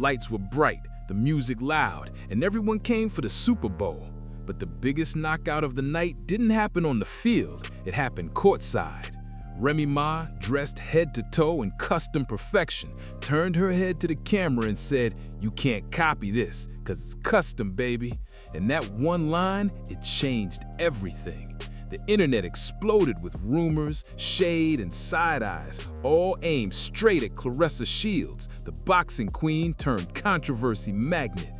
lights were bright, the music loud, and everyone came for the Super Bowl. But the biggest knockout of the night didn't happen on the field, it happened courtside. Remy Ma, dressed head to toe in custom perfection, turned her head to the camera and said, "You can't copy this, 'cause it's custom, baby." And that one line, it changed everything. The internet exploded with rumors, shade, and side eyes, all aimed straight at Claressa Shields, the boxing queen turned controversy magnet.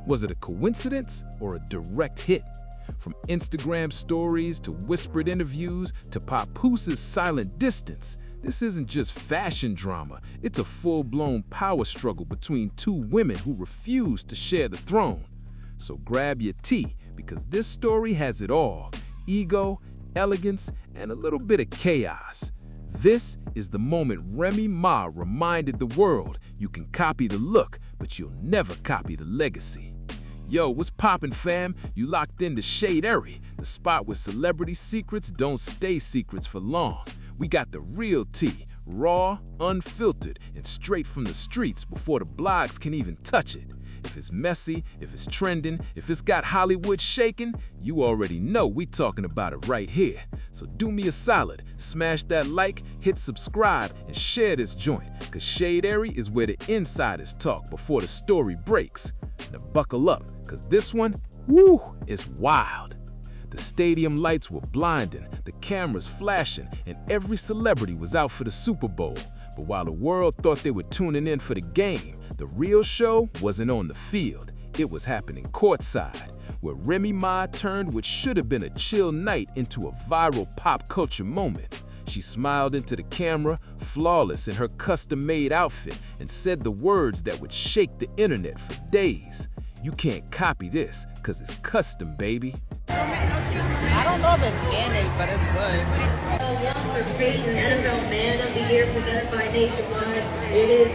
Was it a coincidence or a direct hit? From Instagram stories to whispered interviews to Papoose's silent distance, this isn't just fashion drama, it's a full-blown power struggle between two women who refuse to share the throne. So grab your tea, because this story has it all: ego, elegance, and a little bit of chaos. This is the moment Remy Ma reminded the world you can copy the look, but you'll never copy the legacy. Yo, what's poppin', fam? You locked into Shade Erie, the spot where celebrity secrets don't stay secrets for long. We got the real tea, raw, unfiltered, and straight from the streets before the blogs can even touch it. If it's messy, if it's trending, if it's got Hollywood shaking, you already know we talking about it right here. So do me a solid, smash that like, hit subscribe, and share this joint, cause Shade Erie is where the insiders talk before the story breaks. Now buckle up, cause this one, woo, is wild. The stadium lights were blinding, the cameras flashing, and every celebrity was out for the Super Bowl. But while the world thought they were tuning in for the game, the real show wasn't on the field. It was happening courtside, where Remy Ma turned what should have been a chill night into a viral pop culture moment. She smiled into the camera, flawless in her custom-made outfit, and said the words that would shake the internet for days. "You can't copy this, 'cause it's custom, baby." I don't know if it's mayonnaise, but it's good. One for Peyton NFL Man of the Year presented by Nationwide. It is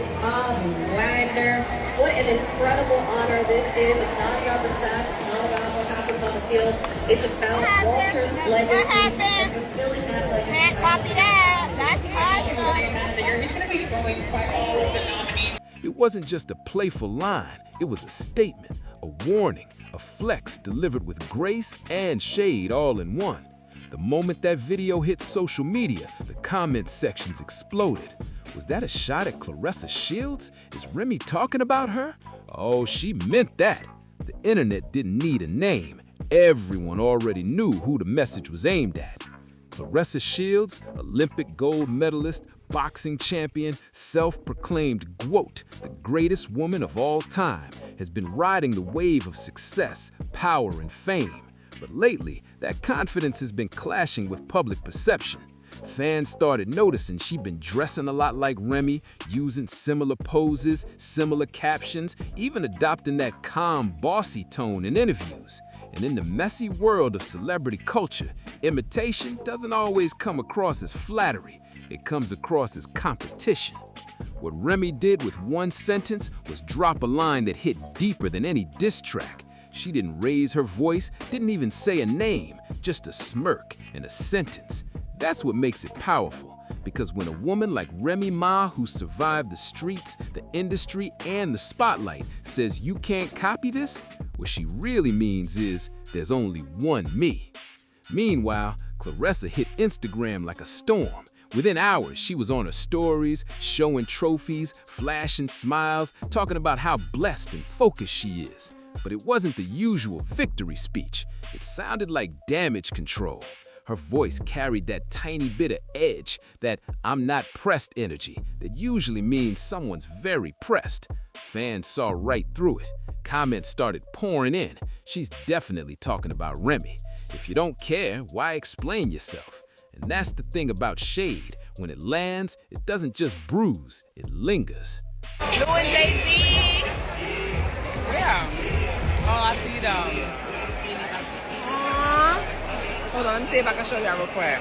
Wagner. What an incredible honor this is. It's not about the sacks, it's not about what happens on the field. It's about Walter's legacy and fulfilling that legacy. Can't copy that. That's awesome. He's going to be going by all of the nominees. It wasn't just a playful line, it was a statement, a warning, a flex delivered with grace and shade all in one. The moment that video hit social media, the comment sections exploded. Was that a shot at Claressa Shields? Is Remy talking about her? Oh, she meant that. The internet didn't need a name. Everyone already knew who the message was aimed at. Claressa Shields, Olympic gold medalist, boxing champion, self-proclaimed GWOAT, the greatest woman of all time, has been riding the wave of success, power, and fame. But lately, that confidence has been clashing with public perception. Fans started noticing she'd been dressing a lot like Remy, using similar poses, similar captions, even adopting that calm, bossy tone in interviews. And in the messy world of celebrity culture, imitation doesn't always come across as flattery. It comes across as competition. What Remy did with one sentence was drop a line that hit deeper than any diss track. She didn't raise her voice, didn't even say a name, just a smirk and a sentence. That's what makes it powerful, because when a woman like Remy Ma, who survived the streets, the industry, and the spotlight, says you can't copy this, what she really means is there's only one me. Meanwhile, Claressa hit Instagram like a storm. Within hours, she was on her stories, showing trophies, flashing smiles, talking about how blessed and focused she is. But it wasn't the usual victory speech. It sounded like damage control. Her voice carried that tiny bit of edge, that "I'm not pressed" energy that usually means someone's very pressed. Fans saw right through it. Comments started pouring in. She's definitely talking about Remy. If you don't care, why explain yourself? And that's the thing about shade. When it lands, it doesn't just bruise, it lingers. You and Jay-Z? Yeah. Oh, I see them. Hold on, let me see if I can show y'all real quick.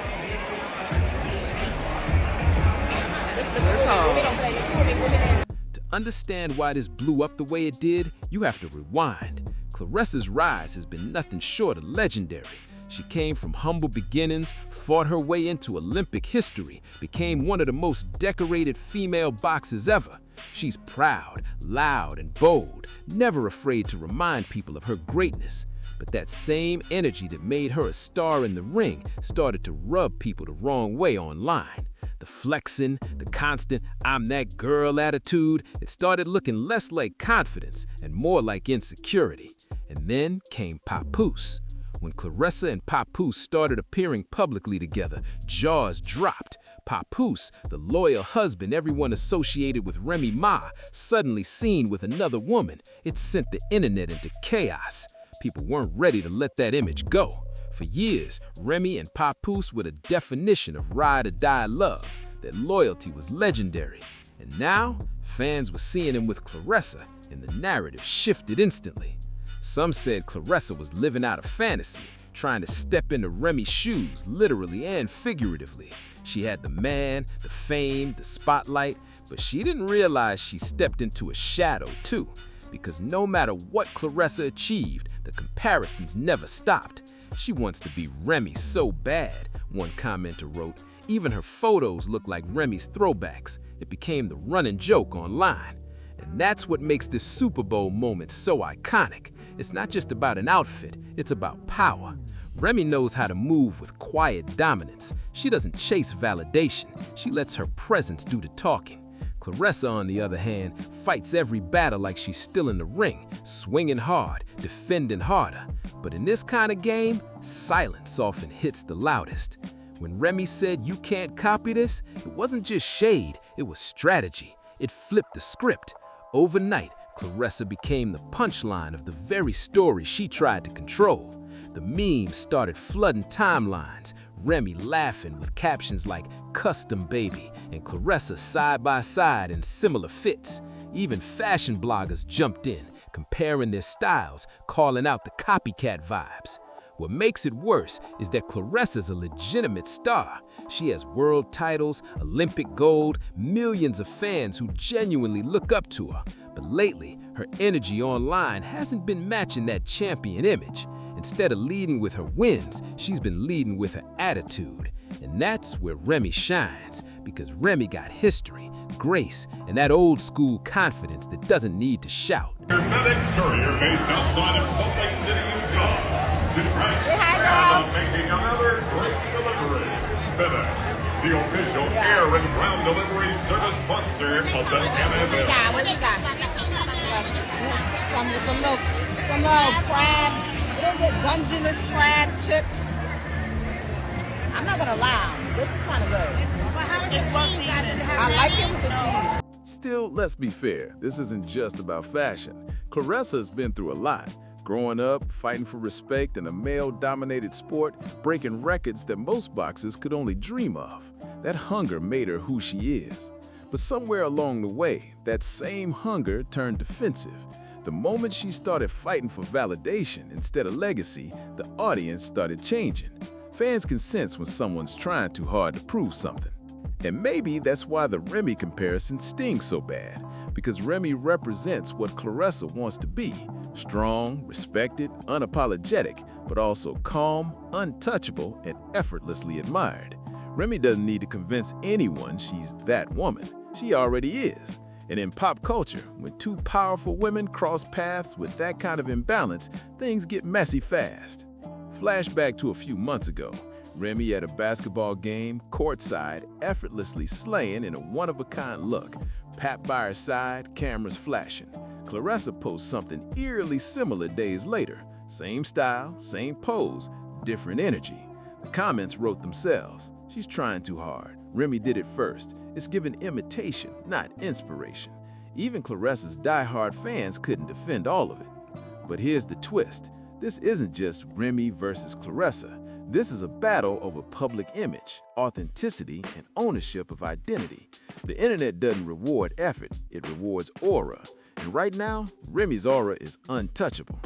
This home. To understand why this blew up the way it did, you have to rewind. Claressa's rise has been nothing short of legendary. She came from humble beginnings, fought her way into Olympic history, became one of the most decorated female boxers ever. She's proud, loud, and bold, never afraid to remind people of her greatness. But that same energy that made her a star in the ring started to rub people the wrong way online. The flexing, the constant "I'm that girl" attitude, it started looking less like confidence and more like insecurity. And then came Papoose. When Claressa and Papoose started appearing publicly together, jaws dropped. Papoose, the loyal husband everyone associated with Remy Ma, suddenly seen with another woman. It sent the internet into chaos. People weren't ready to let that image go. For years, Remy and Papoose were the definition of ride-or-die love. Their loyalty was legendary. And now, fans were seeing him with Claressa, and the narrative shifted instantly. Some said Claressa was living out a fantasy, trying to step into Remy's shoes, literally and figuratively. She had the man, the fame, the spotlight, but she didn't realize she stepped into a shadow too. Because no matter what Claressa achieved, the comparisons never stopped. She wants to be Remy so bad, one commenter wrote. Even her photos look like Remy's throwbacks. It became the running joke online. And that's what makes this Super Bowl moment so iconic. It's not just about an outfit, it's about power. Remy knows how to move with quiet dominance. She doesn't chase validation, she lets her presence do the talking. Claressa, on the other hand, fights every battle like she's still in the ring, swinging hard, defending harder. But in this kind of game, silence often hits the loudest. When Remy said "you can't copy this," it wasn't just shade, it was strategy. It flipped the script. Overnight, Claressa became the punchline of the very story she tried to control. The memes started flooding timelines, Remy laughing with captions like "custom baby" and Claressa side by side in similar fits. Even fashion bloggers jumped in, comparing their styles, calling out the copycat vibes. What makes it worse is that Claressa's a legitimate star. She has world titles, Olympic gold, millions of fans who genuinely look up to her. But lately, her energy online hasn't been matching that champion image. Instead of leading with her wins, she's been leading with her attitude. And that's where Remy shines, because Remy got history, grace, and that old school confidence that doesn't need to shout. FedEx courier based outside of Salt Lake City, Utah. Making another great delivery. FedEx, the official air and ground delivery service sponsor of the NFL. What you got? Some little crab. What is it? Dungeness crab chips. I'm not gonna lie. This is kind of good. I like it with the cheese. Still, let's be fair, this isn't just about fashion. Claressa's been through a lot. Growing up, fighting for respect in a male-dominated sport, breaking records that most boxers could only dream of. That hunger made her who she is. But somewhere along the way, that same hunger turned defensive. The moment she started fighting for validation instead of legacy, the audience started changing. Fans can sense when someone's trying too hard to prove something. And maybe that's why the Remy comparison stings so bad, because Remy represents what Claressa wants to be: strong, respected, unapologetic, but also calm, untouchable, and effortlessly admired. Remy doesn't need to convince anyone she's that woman. She already is. And in pop culture, when two powerful women cross paths with that kind of imbalance, things get messy fast. Flashback to a few months ago. Remy at a basketball game, courtside, effortlessly slaying in a one-of-a-kind look. Pap by her side, cameras flashing. Claressa posts something eerily similar days later. Same style, same pose, different energy. The comments wrote themselves. She's trying too hard. Remy did it first. It's given imitation, not inspiration. Even Claressa's die-hard fans couldn't defend all of it. But here's the twist. This isn't just Remy versus Claressa. This is a battle over public image, authenticity, and ownership of identity. The internet doesn't reward effort, it rewards aura. And right now, Remy's aura is untouchable.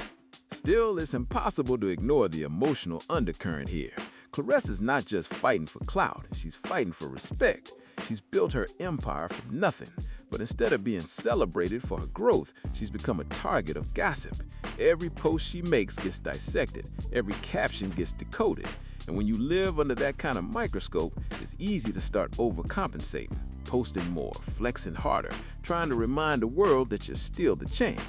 Still, it's impossible to ignore the emotional undercurrent here. Claressa's not just fighting for clout, she's fighting for respect. She's built her empire from nothing, But instead of being celebrated for her growth, she's become a target of gossip. Every post she makes gets dissected, every caption gets decoded. And when you live under that kind of microscope, it's easy to start overcompensating, posting more, flexing harder, trying to remind the world that you're still the champ.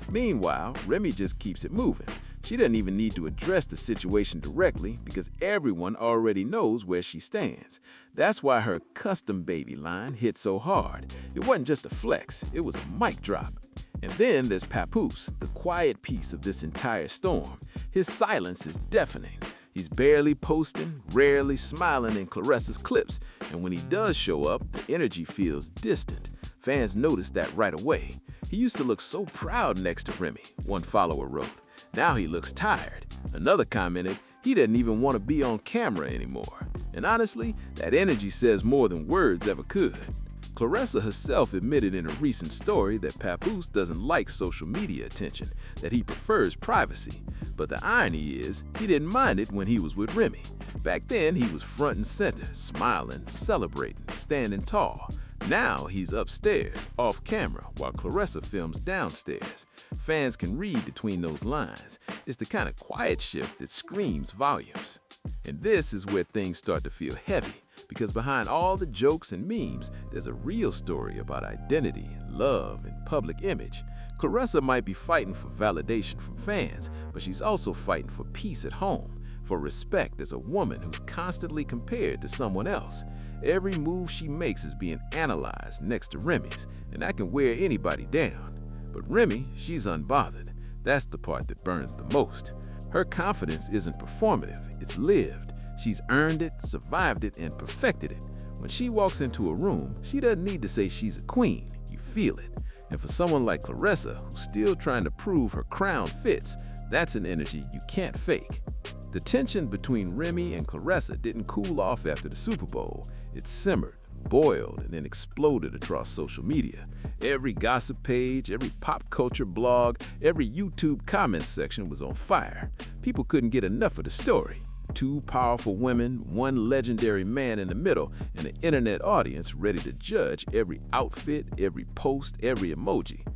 Meanwhile, Remy just keeps it moving. She doesn't even need to address the situation directly because everyone already knows where she stands. That's why her custom baby line hit so hard. It wasn't just a flex, it was a mic drop. And then there's Papoose, the quiet piece of this entire storm. His silence is deafening. He's barely posting, rarely smiling in Claressa's clips, and when he does show up, the energy feels distant. Fans notice that right away. He used to look so proud next to Remy, one follower wrote. Now he looks tired. Another commented, he doesn't even want to be on camera anymore. And honestly, that energy says more than words ever could. Claressa herself admitted in a recent story that Papoose doesn't like social media attention, that he prefers privacy. But the irony is, he didn't mind it when he was with Remy. Back then, he was front and center, smiling, celebrating, standing tall. Now he's upstairs, off camera, while Claressa films downstairs. Fans can read between those lines. It's the kind of quiet shift that screams volumes. And this is where things start to feel heavy, because behind all the jokes and memes, there's a real story about identity, love, and public image. Claressa might be fighting for validation from fans, but she's also fighting for peace at home, for respect as a woman who's constantly compared to someone else. Every move she makes is being analyzed next to Remy's, and that can wear anybody down. But Remy, she's unbothered. That's the part that burns the most. Her confidence isn't performative, it's lived. She's earned it, survived it, and perfected it. When she walks into a room, she doesn't need to say she's a queen. You feel it. And for someone like Claressa, who's still trying to prove her crown fits, that's an energy you can't fake. The tension between Remy and Claressa didn't cool off after the Super Bowl. It simmered, boiled, and then exploded across social media. Every gossip page, every pop culture blog, every YouTube comment section was on fire. People couldn't get enough of the story. Two powerful women, one legendary man in the middle, and an internet audience ready to judge every outfit, every post, every emoji.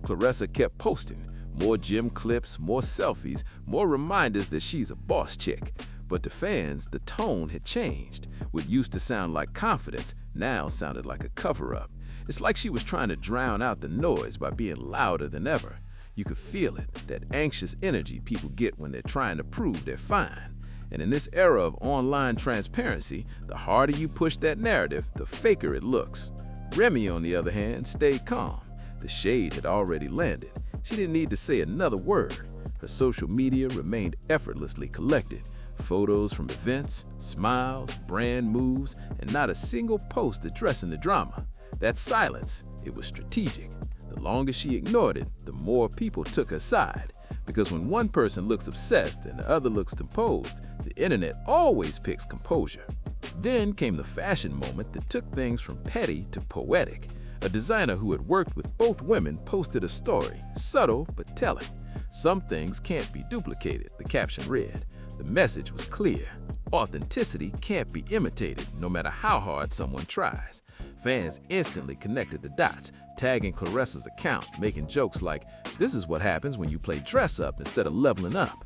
Claressa kept posting. More gym clips, more selfies, more reminders that she's a boss chick. But to fans, the tone had changed. What used to sound like confidence now sounded like a cover-up. It's like she was trying to drown out the noise by being louder than ever. You could feel it, that anxious energy people get when they're trying to prove they're fine. And in this era of online transparency, the harder you push that narrative, the faker it looks. Remy, on the other hand, stayed calm. The shade had already landed. She didn't need to say another word. Her social media remained effortlessly collected. Photos from events, smiles, brand moves, and not a single post addressing the drama. That silence, it was strategic. The longer she ignored it, the more people took her side. Because when one person looks obsessed and the other looks composed, the internet always picks composure. Then came the fashion moment that took things from petty to poetic. A designer who had worked with both women posted a story, subtle but telling. "Some things can't be duplicated," the caption read. The message was clear. Authenticity can't be imitated, no matter how hard someone tries. Fans instantly connected the dots, tagging Claressa's account, making jokes like, "This is what happens when you play dress up instead of leveling up."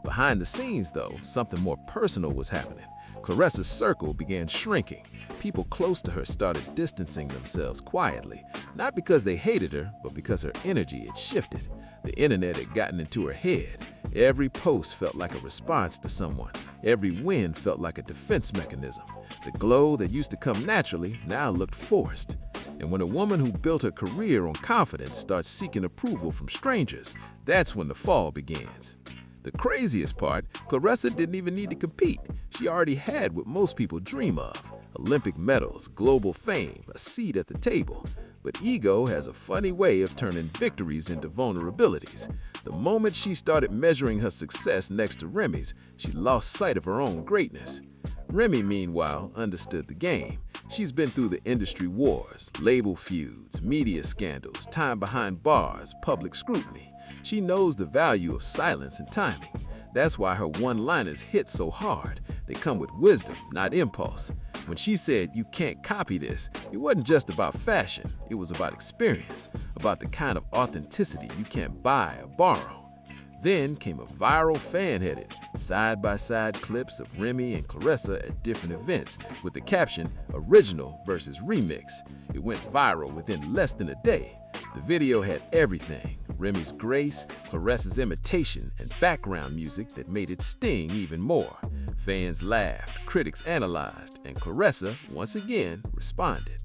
Behind the scenes, though, something more personal was happening. Claressa's circle began shrinking. People close to her started distancing themselves quietly, not because they hated her, but because her energy had shifted. The internet had gotten into her head. Every post felt like a response to someone. Every win felt like a defense mechanism. The glow that used to come naturally now looked forced. And when a woman who built her career on confidence starts seeking approval from strangers, that's when the fall begins. The craziest part, Claressa didn't even need to compete. She already had what most people dream of: Olympic medals, global fame, a seat at the table. But ego has a funny way of turning victories into vulnerabilities. The moment she started measuring her success next to Remy's, she lost sight of her own greatness. Remy, meanwhile, understood the game. She's been through the industry wars, label feuds, media scandals, time behind bars, public scrutiny. She knows the value of silence and timing. That's why her one-liners hit so hard. They come with wisdom, not impulse. When she said, "You can't copy this," it wasn't just about fashion. It was about experience, about the kind of authenticity you can't buy or borrow. Then came a viral fan-headed, side-by-side clips of Remy and Claressa at different events with the caption, "Original versus Remix." It went viral within less than a day. The video had everything: Remy's grace, Claressa's imitation, and background music that made it sting even more. Fans laughed, critics analyzed, and Claressa, once again, responded.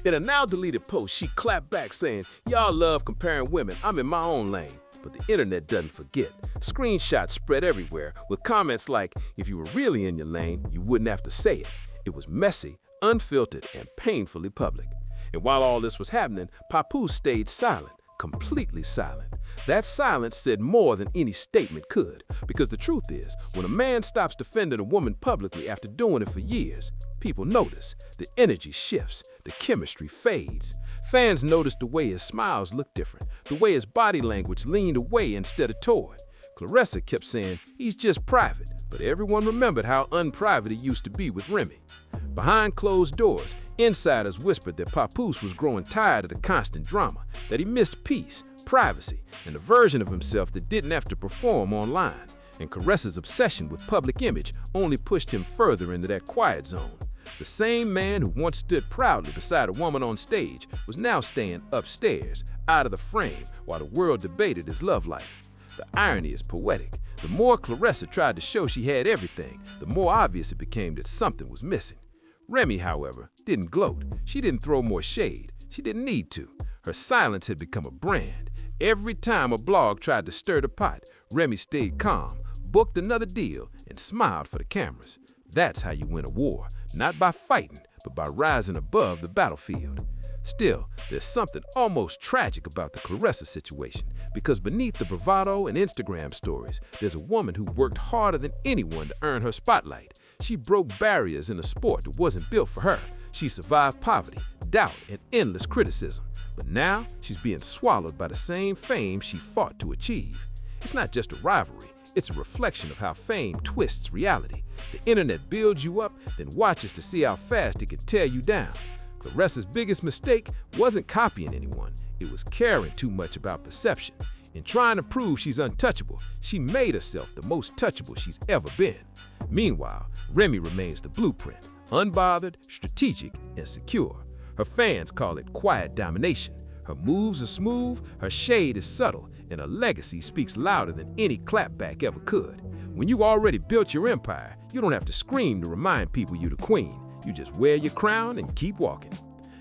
In a now-deleted post, she clapped back saying, "Y'all love comparing women. I'm in my own lane." But the internet doesn't forget. Screenshots spread everywhere with comments like, "If you were really in your lane, you wouldn't have to say it." It was messy, unfiltered, and painfully public. And while all this was happening, Papoose stayed silent, completely silent. That silence said more than any statement could, because the truth is, when a man stops defending a woman publicly after doing it for years, people notice. The energy shifts, the chemistry fades. Fans noticed the way his smiles looked different, the way his body language leaned away instead of toward. Claressa kept saying, "He's just private," but everyone remembered how unprivate he used to be with Remy. Behind closed doors, insiders whispered that Papoose was growing tired of the constant drama, that he missed peace, privacy, and a version of himself that didn't have to perform online. And Claressa's obsession with public image only pushed him further into that quiet zone. The same man who once stood proudly beside a woman on stage was now staying upstairs, out of the frame, while the world debated his love life. The irony is poetic. The more Claressa tried to show she had everything, the more obvious it became that something was missing. Remy, however, didn't gloat. She didn't throw more shade. She didn't need to. Her silence had become a brand. Every time a blog tried to stir the pot, Remy stayed calm, booked another deal, and smiled for the cameras. That's how you win a war, not by fighting, but by rising above the battlefield. Still, there's something almost tragic about the Claressa situation, because beneath the bravado and Instagram stories, there's a woman who worked harder than anyone to earn her spotlight. She broke barriers in a sport that wasn't built for her. She survived poverty, doubt, and endless criticism. But now, she's being swallowed by the same fame she fought to achieve. It's not just a rivalry, it's a reflection of how fame twists reality. The internet builds you up, then watches to see how fast it can tear you down. Claressa's biggest mistake wasn't copying anyone, it was caring too much about perception. In trying to prove she's untouchable, she made herself the most touchable she's ever been. Meanwhile, Remy remains the blueprint, unbothered, strategic, and secure. Her fans call it quiet domination. Her moves are smooth, her shade is subtle, and her legacy speaks louder than any clapback ever could. When you already built your empire, you don't have to scream to remind people you're the queen. You just wear your crown and keep walking.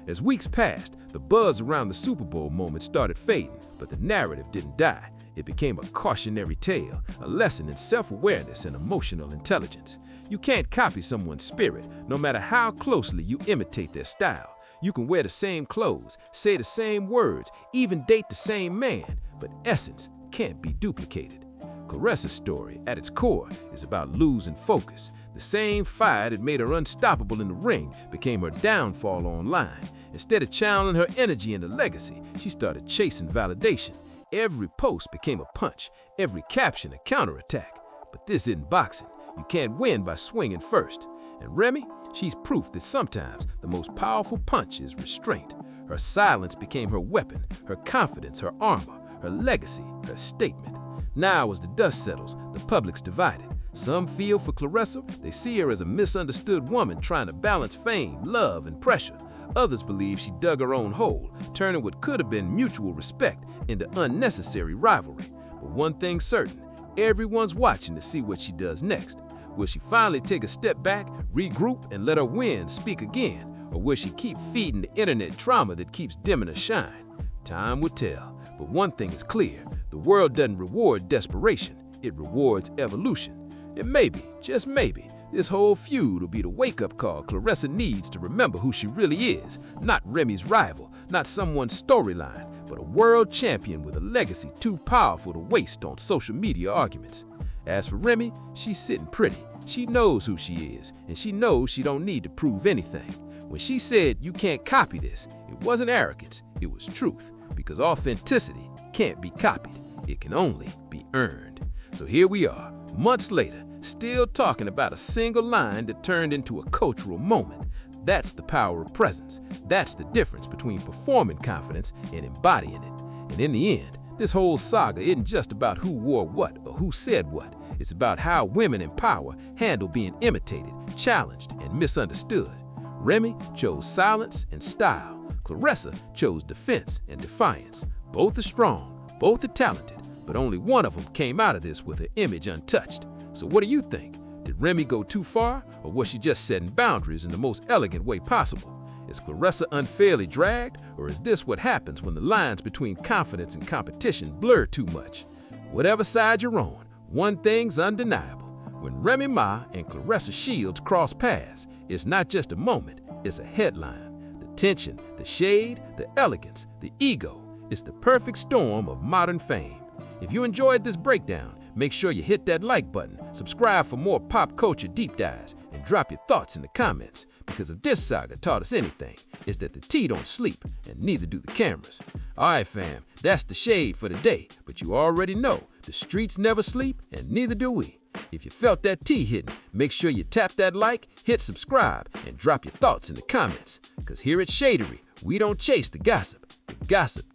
As weeks passed, the buzz around the Super Bowl moment started fading, but the narrative didn't die. It became a cautionary tale, a lesson in self-awareness and emotional intelligence. You can't copy someone's spirit, no matter how closely you imitate their style. You can wear the same clothes, say the same words, even date the same man, but essence can't be duplicated. Claressa's story, at its core, is about losing focus. The same fire that made her unstoppable in the ring became her downfall online. Instead of channeling her energy into legacy, she started chasing validation. Every post became a punch, every caption a counterattack. But this isn't boxing. You can't win by swinging first. And Remy, she's proof that sometimes the most powerful punch is restraint. Her silence became her weapon, her confidence, her armor, her legacy, her statement. Now, as the dust settles, the public's divided. Some feel for Claressa, they see her as a misunderstood woman trying to balance fame, love, and pressure. Others believe she dug her own hole, turning what could have been mutual respect into unnecessary rivalry. But one thing's certain, everyone's watching to see what she does next. Will she finally take a step back, regroup, and let her wins speak again? Or will she keep feeding the internet trauma that keeps dimming her shine? Time will tell. But one thing is clear, the world doesn't reward desperation, it rewards evolution. And maybe, just maybe, this whole feud will be the wake-up call Claressa needs to remember who she really is. Not Remy's rival, not someone's storyline, but a world champion with a legacy too powerful to waste on social media arguments. As for Remy, she's sitting pretty. She knows who she is, and she knows she don't need to prove anything. When she said, "You can't copy this," it wasn't arrogance, it was truth. Because authenticity can't be copied, it can only be earned. So here we are, Months later, still talking about a single line that turned into a cultural moment. That's the power of presence. That's the difference between performing confidence and embodying it. And in the end, this whole saga isn't just about who wore what or who said what. It's about how women in power handle being imitated, challenged, and misunderstood. Remy chose silence and style. Claressa chose defense and defiance. Both are strong, both are talented, but only one of them came out of this with her image untouched. So what do you think? Did Remy go too far, or was she just setting boundaries in the most elegant way possible? Is Claressa unfairly dragged, or is this what happens when the lines between confidence and competition blur too much? Whatever side you're on, one thing's undeniable. When Remy Ma and Claressa Shields cross paths, it's not just a moment, it's a headline. The tension, the shade, the elegance, the ego. It's the perfect storm of modern fame. If you enjoyed this breakdown, make sure you hit that like button, subscribe for more pop culture deep dives, and drop your thoughts in the comments. Because if this saga taught us anything, it's that the tea don't sleep, and neither do the cameras. Alright fam, that's the shade for today, but you already know, the streets never sleep, and neither do we. If you felt that tea hitting, make sure you tap that like, hit subscribe, and drop your thoughts in the comments. Because here at Shadery, we don't chase the gossip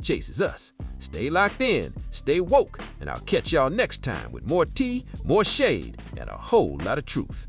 chases us. Stay locked in, stay woke, and I'll catch y'all next time with more tea, more shade, and a whole lot of truth.